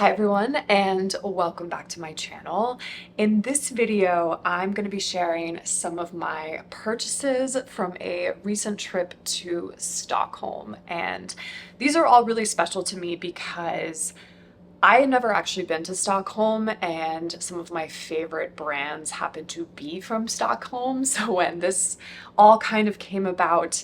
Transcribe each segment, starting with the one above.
Hi everyone, and welcome back to my channel. In this video, I'm going to be sharing some of my purchases from a recent trip to Stockholm. And these are all really special to me because I had never actually been to Stockholm, and some of my favorite brands happen to be from Stockholm. So when this all kind of came about,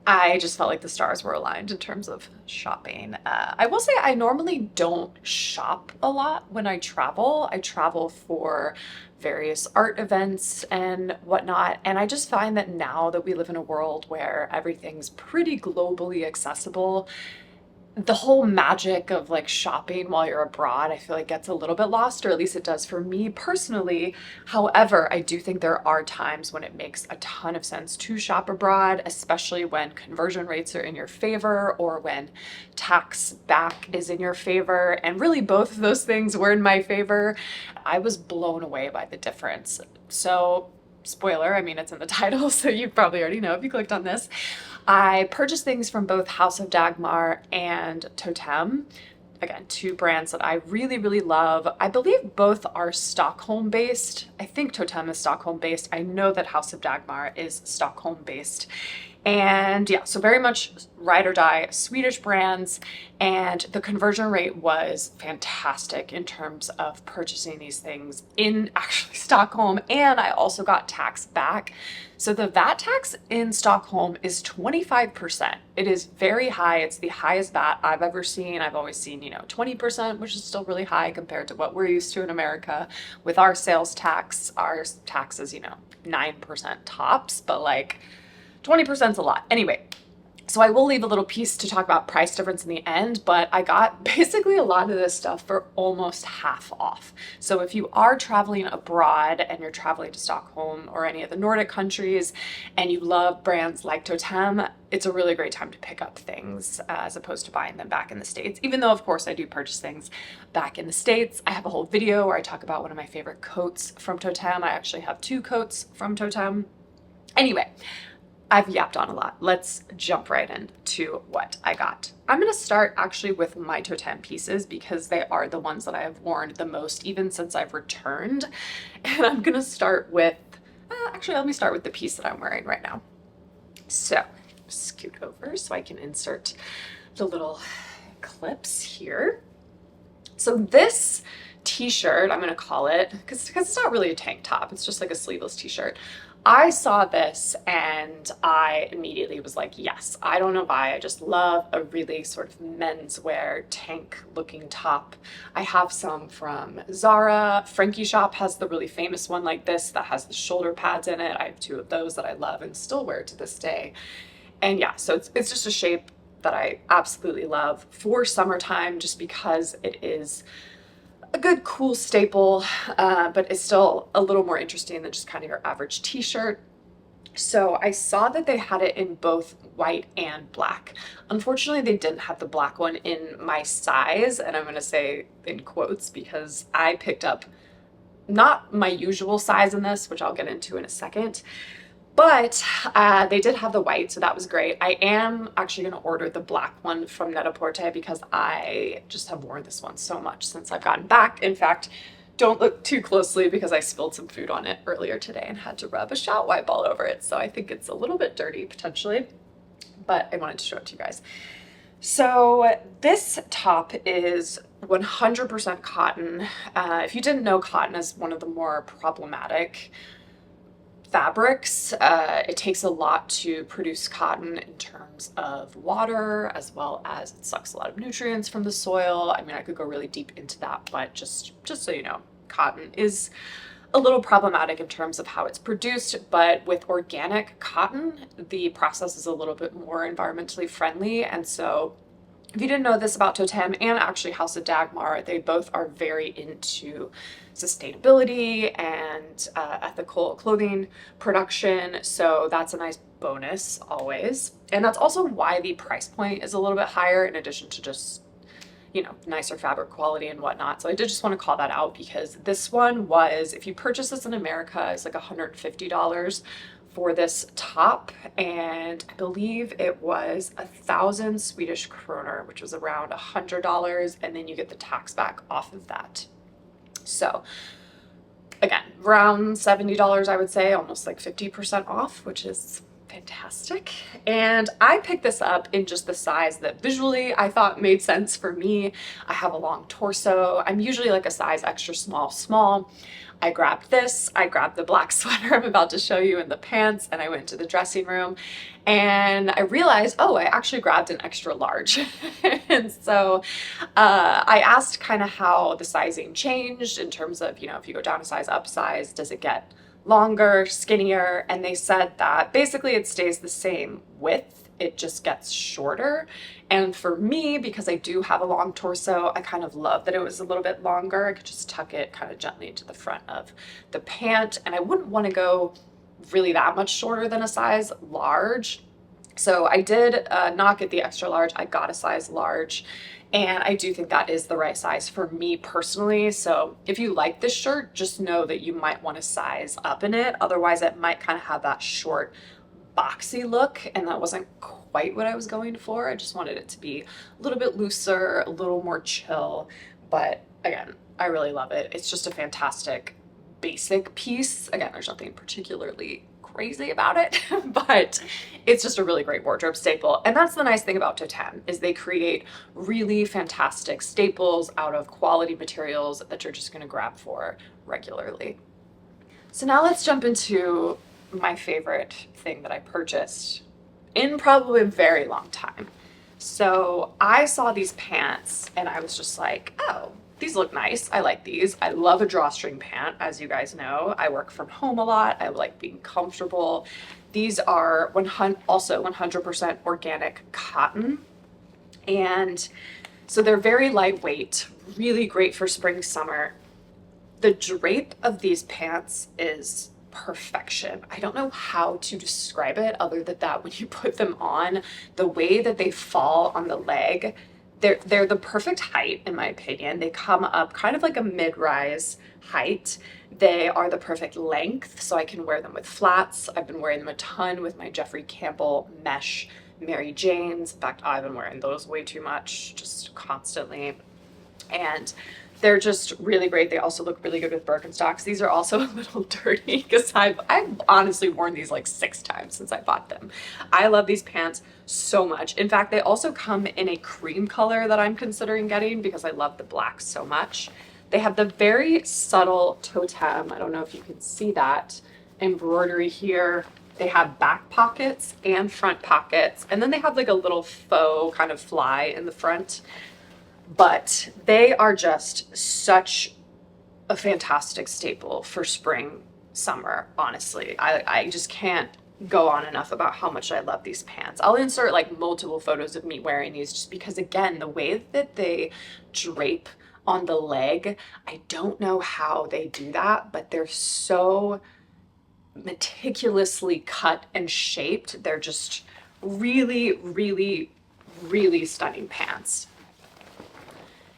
I just felt like the stars were aligned in terms of shopping. I will say I normally don't shop a lot when I travel. I travel for various art events and whatnot. And I just find that now that we live in a world where everything's pretty globally accessible, the whole magic of like shopping while you're abroad, I feel like gets a little bit lost, or at least it does for me personally. However, I do think there are times when it makes a ton of sense to shop abroad, especially when conversion rates are in your favor or when tax back is in your favor. And really, both of those things were in my favor. I was blown away by the difference. So, spoiler, I mean, it's in the title, so you probably already know if you clicked on this. I purchased things from both House of Dagmar and Toteme. Again, two brands that I really, really love. I believe both are Stockholm based. I think Toteme is Stockholm based. I know that House of Dagmar is Stockholm based. And yeah, so very much ride or die Swedish brands. And the conversion rate was fantastic in terms of purchasing these things in actually Stockholm. And I also got tax back. So the VAT tax in Stockholm is 25%. It is very high. It's the highest VAT I've ever seen. I've always seen, 20%, which is still really high compared to what we're used to in America. With our sales tax, our tax is, 9% tops, but like 20% is a lot. Anyway, so I will leave a little piece to talk about price difference in the end, but I got basically a lot of this stuff for almost half off. So if you are traveling abroad and you're traveling to Stockholm or any of the Nordic countries and you love brands like Toteme, it's a really great time to pick up things as opposed to buying them back in the States. Even though, of course, I do purchase things back in the States. I have a whole video where I talk about one of my favorite coats from Toteme. I actually have two coats from Toteme. Anyway, I've yapped on a lot. Let's jump right into what I got. I'm going to start actually with my Toteme pieces because they are the ones that I have worn the most even since I've returned. And I'm going to start with, actually, let me start with the piece that I'm wearing right now. So, scoot over so I can insert the little clips here. So this t-shirt, I'm going to call it, because it's not really a tank top. It's just like a sleeveless t-shirt. I saw this and I immediately was like, yes, I don't know why. I just love a really sort of menswear tank looking top. I have some from Zara. Frankie Shop has the really famous one like this that has the shoulder pads in it. I have two of those that I love and still wear to this day. And yeah, so it's just a shape that I absolutely love for summertime just because it is a good cool staple, but it's still a little more interesting than just kind of your average t-shirt. So I saw that they had it in both white and black. Unfortunately, they didn't have the black one in my size, and I'm going to say in quotes because I picked up not my usual size in this, which I'll get into in a second. But they did have the white, so that was great. I am actually going to order the black one from Net-a-Porter because I just have worn this one so much since I've gotten back. In fact, don't look too closely because I spilled some food on it earlier today and had to rub a shot wipe all over it. So I think it's a little bit dirty potentially, but I wanted to show it to you guys. So this top is 100% cotton. If you didn't know, cotton is one of the more problematic fabrics. It takes a lot to produce cotton in terms of water, as well as it sucks a lot of nutrients from the soil. I mean, I could go really deep into that, but just so you know, cotton is a little problematic in terms of how it's produced, but with organic cotton, the process is a little bit more environmentally friendly. And so if you didn't know this about Toteme and actually House of Dagmar, they both are very into sustainability and ethical clothing production. So that's a nice bonus always. And that's also why the price point is a little bit higher in addition to just, nicer fabric quality and whatnot. So I did just want to call that out because this one was, if you purchase this in America, it's like $150 for this top, and I believe it was 1,000 Swedish kroner, which was around $100, and then you get the tax back off of that. So again, around $70, I would say, almost like 50% off, which is fantastic. And I picked this up in just the size that visually I thought made sense for me. I have a long torso. I'm usually like a size extra small, small. I grabbed this, I grabbed the black sweater I'm about to show you and the pants, and I went to the dressing room and I realized, oh, I actually grabbed an extra large. And so I asked kind of how the sizing changed in terms of, you know, if you go down a size, up size, does it get longer, skinnier? And they said that basically it stays the same width, it just gets shorter. And for me, because I do have a long torso, I kind of love that it was a little bit longer. I could just tuck it kind of gently into the front of the pant, and I wouldn't want to go really that much shorter than a size large. So I did not get the extra large, I got a size large. And I do think that is the right size for me personally. So if you like this shirt, just know that you might want to size up in it. Otherwise, it might kind of have that short, boxy look. And that wasn't quite what I was going for. I just wanted it to be a little bit looser, a little more chill. But again, I really love it. It's just a fantastic basic piece. Again, there's nothing particularly crazy about it, but it's just a really great wardrobe staple. And that's the nice thing about Toteme, is they create really fantastic staples out of quality materials that you're just going to grab for regularly. So now let's jump into my favorite thing that I purchased in probably a very long time. So I saw these pants and I was just like, oh, these look nice. I like these. I love a drawstring pant. As you guys know, I work from home a lot. I like being comfortable. These are also 100% organic cotton. And so they're very lightweight, really great for spring, summer. The drape of these pants is perfection. I don't know how to describe it other than that when you put them on, the way that they fall on the leg, they're the perfect height, in my opinion. They come up kind of like a mid-rise height. They are the perfect length, so I can wear them with flats. I've been wearing them a ton with my Jeffrey Campbell mesh Mary Janes. In fact, I've been wearing those way too much, just constantly. And they're just really great. They also look really good with Birkenstocks. These are also a little dirty because I've honestly worn these like 6 times since I bought them. I love these pants so much. In fact, they also come in a cream color that I'm considering getting because I love the black so much. They have the very subtle Toteme, I don't know if you can see that, embroidery here. They have back pockets and front pockets, and then they have like a little faux kind of fly in the front. But they are just such a fantastic staple for spring, summer, honestly. I just can't go on enough about how much I love these pants. I'll insert like multiple photos of me wearing these just because, again, the way that they drape on the leg, I don't know how they do that, but they're so meticulously cut and shaped. They're just really, really, really stunning pants.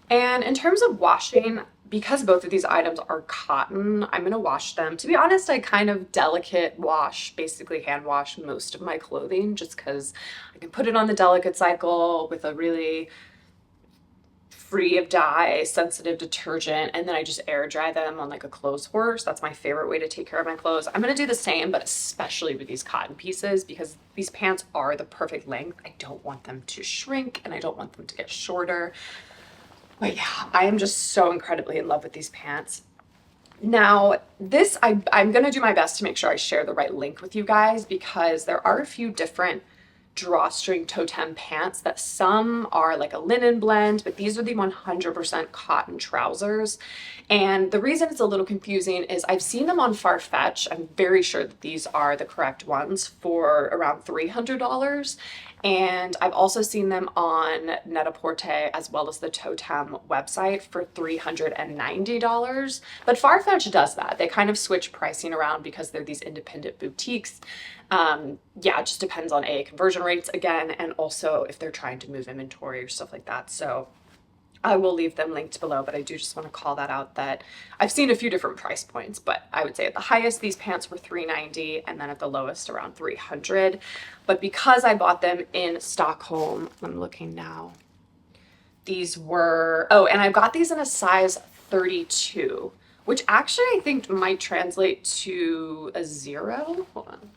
And in terms of washing, because both of these items are cotton, I'm gonna wash them. To be honest, I kind of delicate wash, basically hand wash most of my clothing just because I can put it on the delicate cycle with a really free of dye, sensitive detergent, and then I just air dry them on like a clothes horse. That's my favorite way to take care of my clothes. I'm gonna do the same, but especially with these cotton pieces because these pants are the perfect length. I don't want them to shrink and I don't want them to get shorter. But yeah, I am just so incredibly in love with these pants. Now, this, I'm gonna do my best to make sure I share the right link with you guys because there are a few different drawstring Toteme pants that some are like a linen blend, but these are the 100% cotton trousers. And the reason it's a little confusing is I've seen them on Farfetch. I'm very sure that these are the correct ones for around $300. And I've also seen them on Net-a-Porter as well as the Toteme website for $390. But Farfetch does that. They kind of switch pricing around because they're these independent boutiques. Yeah, it just depends on conversion rates again, and also if they're trying to move inventory or stuff like that. So I will leave them linked below, but I do just want to call that out that I've seen a few different price points, but I would say at the highest, these pants were $390, and then at the lowest, around $300. But because I bought them in Stockholm, I'm looking now, these were, oh, and I got these in a size 32, which actually I think might translate to a zero. Hold on.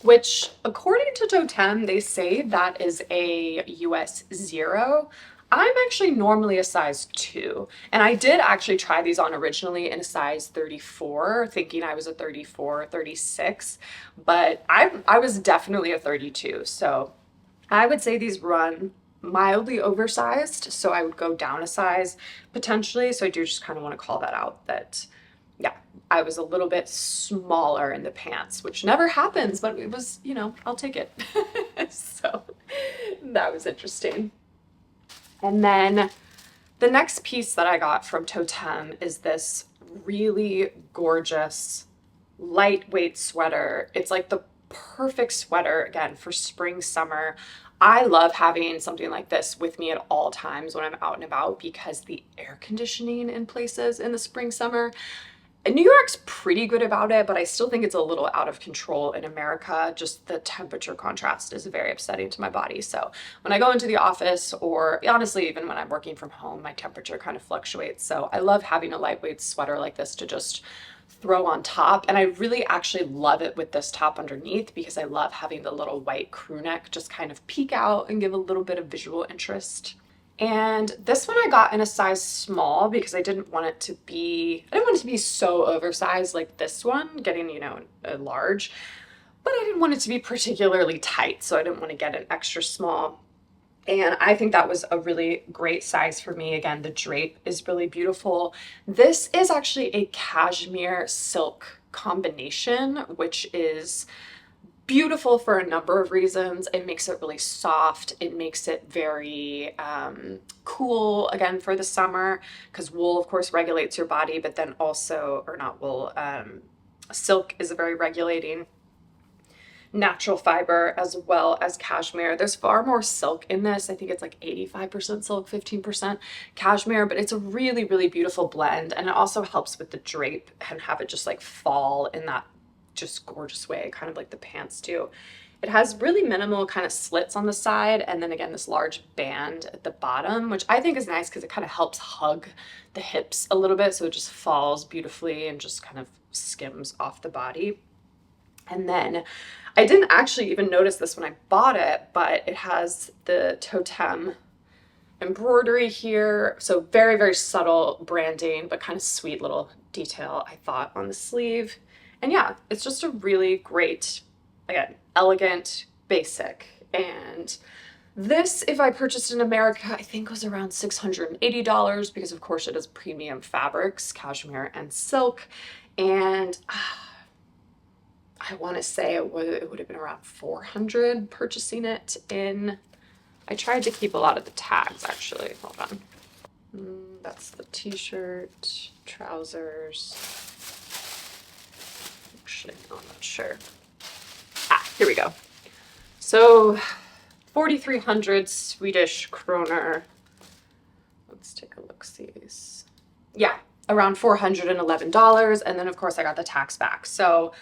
Which, according to Toteme, they say that is a US 0. I'm actually normally a size 2. And I did actually try these on originally in a size 34, thinking I was a 34, 36. But I was definitely a 32. So I would say these run mildly oversized. So I would go down a size potentially. So I do just kind of want to call that out that, yeah, I was a little bit smaller in the pants, which never happens, but it was, you know, I'll take it. So that was interesting. And then the next piece that I got from Toteme is this really gorgeous lightweight sweater. It's like the perfect sweater, again, for spring, summer. I love having something like this with me at all times when I'm out and about because the air conditioning in places in the spring, summer, and New York's pretty good about it, but I still think it's a little out of control in America. Just the temperature contrast is very upsetting to my body. So when I go into the office, or honestly, even when I'm working from home, my temperature kind of fluctuates. So I love having a lightweight sweater like this to just throw on top. And I really actually love it with this top underneath because I love having the little white crew neck just kind of peek out and give a little bit of visual interest. And this one I got in a size small because I didn't want it to be, I didn't want it to be so oversized like this one, getting, you know, a large, but I didn't want it to be particularly tight, so I didn't want to get an extra small. And I think that was a really great size for me. Again, the drape is really beautiful. This is actually a cashmere silk combination, which is beautiful for a number of reasons. It makes it really soft. It makes it very cool, again, for the summer, because wool, of course, regulates your body, but then also, or not wool, silk is a very regulating natural fiber as well as cashmere. There's far more silk in this. I think it's like 85% silk, 15% cashmere, but it's a really, really beautiful blend. And it also helps with the drape and have it just like fall in that just gorgeous way, kind of like the pants do. It has really minimal kind of slits on the side, and then again this large band at the bottom, which I think is nice because it kind of helps hug the hips a little bit, so it just falls beautifully and just kind of skims off the body. And then I didn't actually even notice this when I bought it, but it has the Toteme embroidery here, so very, very subtle branding, but kind of sweet little detail, I thought, on the sleeve. And yeah, it's just a really great, again, elegant, basic. And this, if I purchased in America, I think was around $680 because of course it is premium fabrics, cashmere and silk. And I want to say it would have been around 400 purchasing it in, I tried to keep a lot of the tags actually, hold on. That's the t-shirt, trousers. Actually, no, I'm not sure. Here we go. So 4,300 Swedish kroner. Let's take a look, see. Yeah, around $411. And then of course I got the tax back. So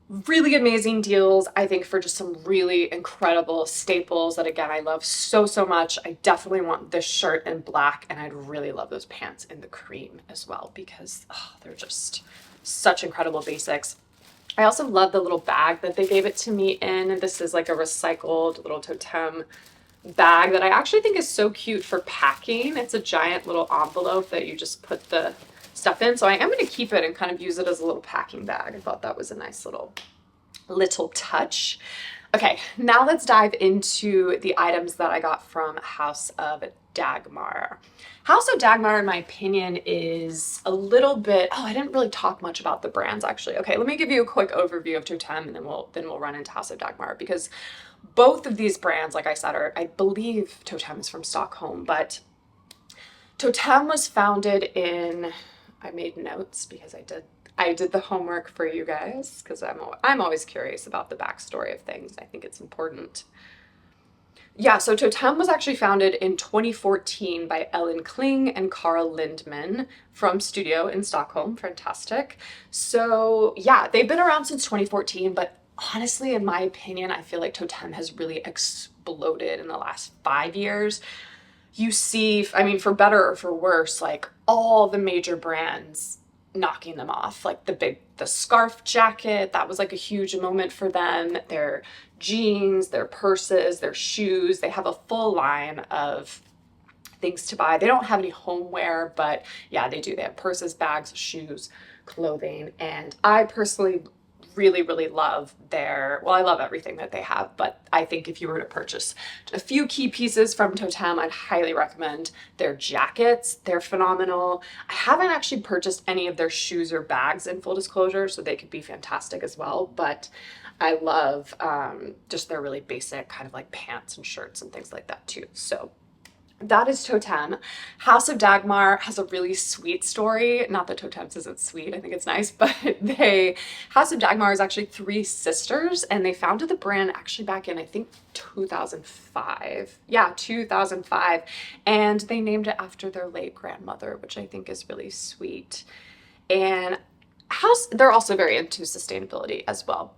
really amazing deals, I think, for just some really incredible staples that, again, I love so, so much. I definitely want this shirt in black, and I'd really love those pants in the cream as well because they're just such incredible basics. I also love the little bag that they gave it to me in. This is like a recycled little Toteme bag that I actually think is so cute for packing. It's a giant little envelope that you just put the stuff in. So I am going to keep it and kind of use it as a little packing bag. I thought that was a nice little touch. Okay, now let's dive into the items that I got from House of Dagmar. House of Dagmar, in my opinion, is a little bit, I didn't really talk much about the brands actually. Okay, let me give you a quick overview of Toteme and then we'll run into House of Dagmar, because both of these brands, like I said, I believe Toteme is from Stockholm, but Toteme was founded in, I made notes because I did the homework for you guys because I'm always curious about the backstory of things. I think it's important. Yeah, so Totem was actually founded in 2014 by Ellen Kling and Carl Lindman from Studio in Stockholm. Fantastic. So, yeah, they've been around since 2014, but honestly, in my opinion, I feel like Totem has really exploded in the last 5 years. You see, I mean, for better or for worse, like all the major brands knocking them off. Like the scarf jacket, that was like a huge moment for them. Their jeans, their purses, their shoes, they have a full line of things to buy. They don't have any homeware, but yeah, they do. They have purses, bags, shoes, clothing. And I personally really, really love well, I love everything that they have, but I think if you were to purchase a few key pieces from Totem, I'd highly recommend their jackets. They're phenomenal. I haven't actually purchased any of their shoes or bags in full disclosure, so they could be fantastic as well, but I love just their really basic kind of like pants and shirts and things like that too. So that is Totem. House of Dagmar has a really sweet story. Not that Totem's isn't sweet, I think it's nice, but House of Dagmar is actually three sisters, and they founded the brand actually back in, I think, 2005. Yeah, 2005. And they named it after their late grandmother, which I think is really sweet. And they're also very into sustainability as well.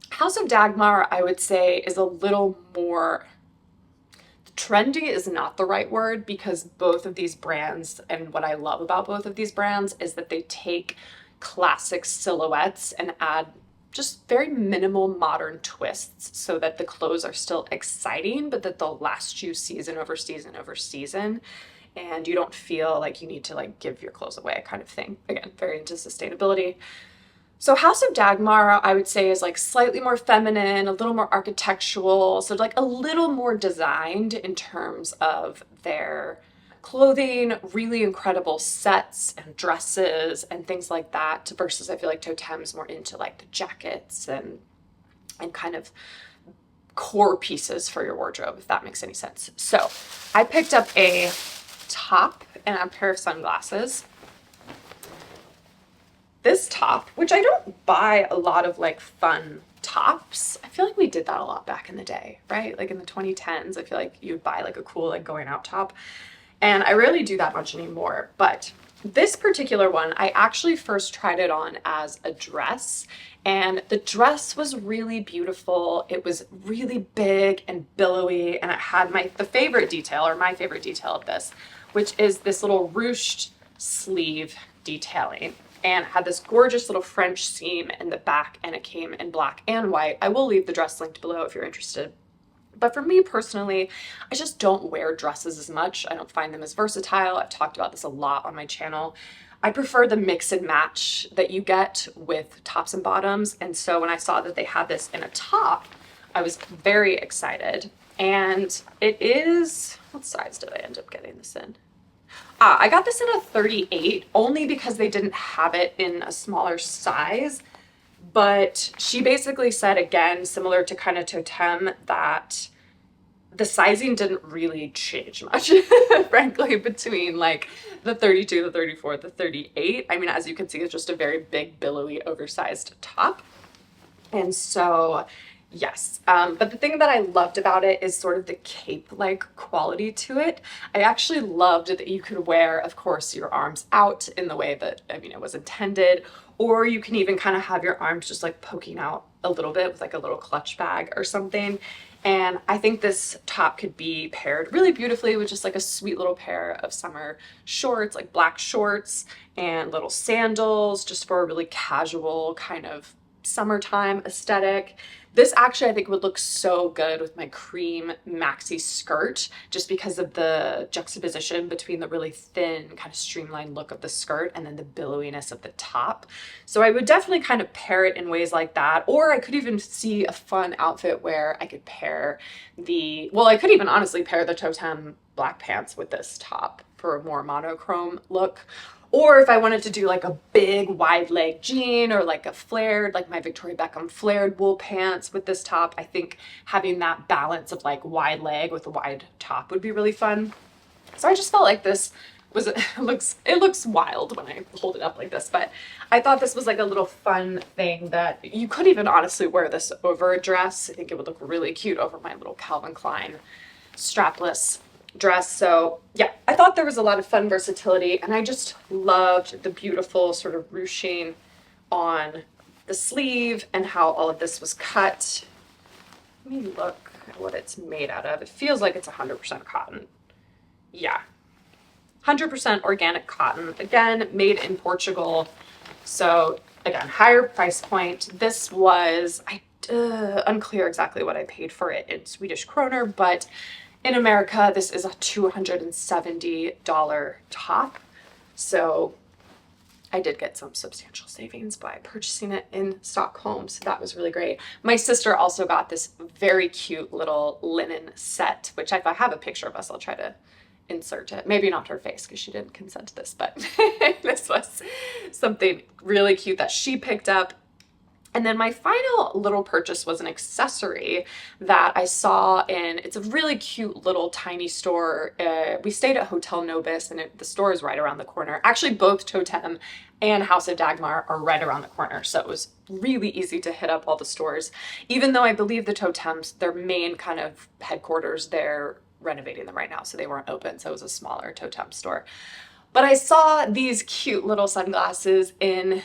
House of Dagmar, I would say, is a little more trendy is not the right word, because both of these brands, and what I love about both of these brands is that they take classic silhouettes and add just very minimal modern twists so that the clothes are still exciting, but that they'll last you season over season over season. And you don't feel like you need to like give your clothes away kind of thing. Again, very into sustainability. So House of Dagmar, I would say, is like slightly more feminine, a little more architectural, so like a little more designed in terms of their clothing, really incredible sets and dresses and things like that, versus I feel like Totem's more into like the jackets and kind of core pieces for your wardrobe, if that makes any sense. So I picked up a top and a pair of sunglasses. This top, which I don't buy a lot of like fun tops. I feel like we did that a lot back in the day, right? Like in the 2010s, I feel like you'd buy like a cool like going out top. And I rarely do that much anymore, but this particular one, I actually first tried it on as a dress, and the dress was really beautiful. It was really big and billowy, and it had my favorite detail of this, which is this little ruched sleeve detailing, and had this gorgeous little French seam in the back, and it came in black and white. I will leave the dress linked below if you're interested. But for me personally, I just don't wear dresses as much. I don't find them as versatile. I've talked about this a lot on my channel. I prefer the mix and match that you get with tops and bottoms. And so when I saw that they had this in a top, I was very excited. And it is, what size did I end up getting this in? I got this in a 38 only because they didn't have it in a smaller size. But she basically said, again, similar to kind of Totem, that the sizing didn't really change much, frankly, between like the 32, the 34, the 38. I mean, as you can see, it's just a very big, billowy, oversized top. And so, yes. But the thing that I loved about it is sort of the cape-like quality to it. I actually loved that you could wear, of course, your arms out in the way that, I mean, it was intended, or you can even kind of have your arms just like poking out a little bit with like a little clutch bag or something. And I think this top could be paired really beautifully with just like a sweet little pair of summer shorts, like black shorts and little sandals, just for a really casual kind of summertime aesthetic. This actually I think would look so good with my cream maxi skirt, just because of the juxtaposition between the really thin kind of streamlined look of the skirt and then the billowiness of the top. So I would definitely kind of pair it in ways like that. Or I could even see a fun outfit where I could pair I could even honestly pair the Totem black pants with this top for a more monochrome look. Or if I wanted to do like a big wide leg jean, or like a flared, like my Victoria Beckham flared wool pants with this top, I think having that balance of like wide leg with a wide top would be really fun. So I just felt like this was, it looks wild when I hold it up like this, but I thought this was like a little fun thing that you could even honestly wear this over a dress. I think it would look really cute over my little Calvin Klein strapless dress. So yeah, I thought there was a lot of fun versatility, and I just loved the beautiful sort of ruching on the sleeve and how all of this was cut. Let me look at what it's made out of. It feels like it's 100% cotton. Yeah, 100% organic cotton. Again, made in Portugal. So again, higher price point. This was, unclear exactly what I paid for it in Swedish kroner, but in America, this is a $270 top. So I did get some substantial savings by purchasing it in Stockholm, so that was really great. My sister also got this very cute little linen set, which if I have a picture of us, I'll try to insert it. Maybe not her face because she didn't consent to this, but this was something really cute that she picked up. And then my final little purchase was an accessory that I saw in, it's a really cute little tiny store. We stayed at Hotel Nobis, and the store is right around the corner. Actually, both Toteme and House of Dagmar are right around the corner. So it was really easy to hit up all the stores, even though I believe the Totems, their main kind of headquarters, they're renovating them right now. So they weren't open. So it was a smaller Toteme store. But I saw these cute little sunglasses in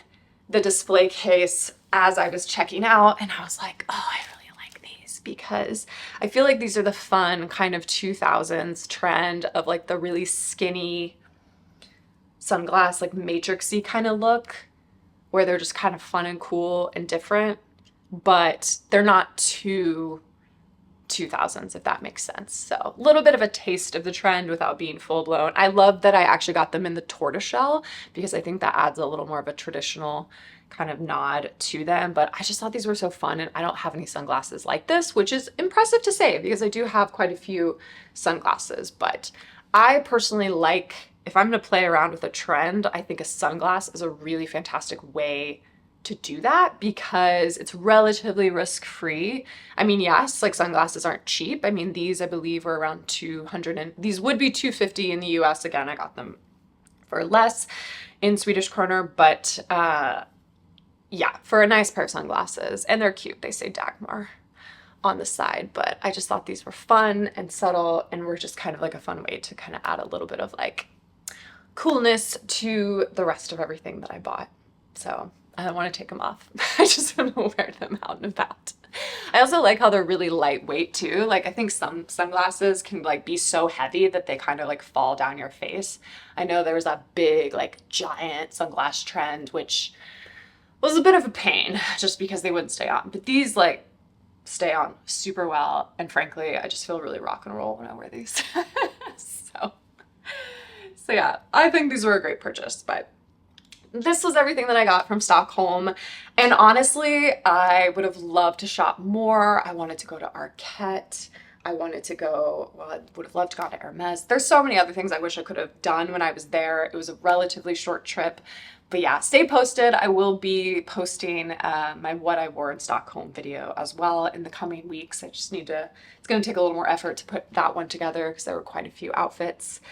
the display case as I was checking out, and I was like, oh, I really like these, because I feel like these are the fun kind of 2000s trend of like the really skinny sunglass, like matrixy kind of look, where they're just kind of fun and cool and different, but they're not too 2000s, if that makes sense. So a little bit of a taste of the trend without being full blown. I love that I actually got them in the tortoiseshell, because I think that adds a little more of a traditional kind of nod to them. But I just thought these were so fun, and I don't have any sunglasses like this, which is impressive to say because I do have quite a few sunglasses. But I personally like, if I'm going to play around with a trend, I think a sunglass is a really fantastic way to do that, because it's relatively risk-free. I mean, yes, like sunglasses aren't cheap. I mean, these I believe were around 200, and these would be 250 in the US. Again, I got them for less in Swedish kroner, but yeah, for a nice pair of sunglasses, and they're cute. They say Dagmar on the side, but I just thought these were fun and subtle, and were just kind of like a fun way to kind of add a little bit of like coolness to the rest of everything that I bought. So I don't want to take them off. I just want to wear them out and about. I also like how they're really lightweight too. Like I think some sunglasses can like be so heavy that they kind of like fall down your face. I know there was that big like giant sunglass trend, which was a bit of a pain just because they wouldn't stay on. But these like stay on super well. And frankly, I just feel really rock and roll when I wear these. So yeah, I think these were a great purchase, but this was everything that I got from Stockholm. And honestly, I would have loved to shop more. I wanted to go to Arket. I wanted to go, well, I would have loved to go to Hermes. There's so many other things I wish I could have done when I was there. It was a relatively short trip. But yeah, stay posted. I will be posting my what I wore in Stockholm video as well in the coming weeks. I just need to, it's going to take a little more effort to put that one together because there were quite a few outfits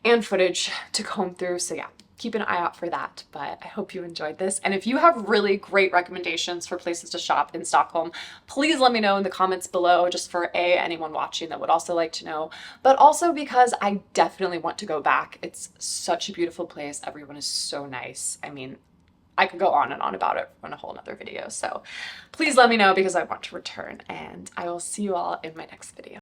and footage to comb through. So yeah, keep an eye out for that. But I hope you enjoyed this. And if you have really great recommendations for places to shop in Stockholm, please let me know in the comments below, just for anyone watching that would also like to know, but also because I definitely want to go back. It's such a beautiful place. Everyone is so nice. I mean, I could go on and on about it on a whole nother video. So please let me know because I want to return, and I will see you all in my next video.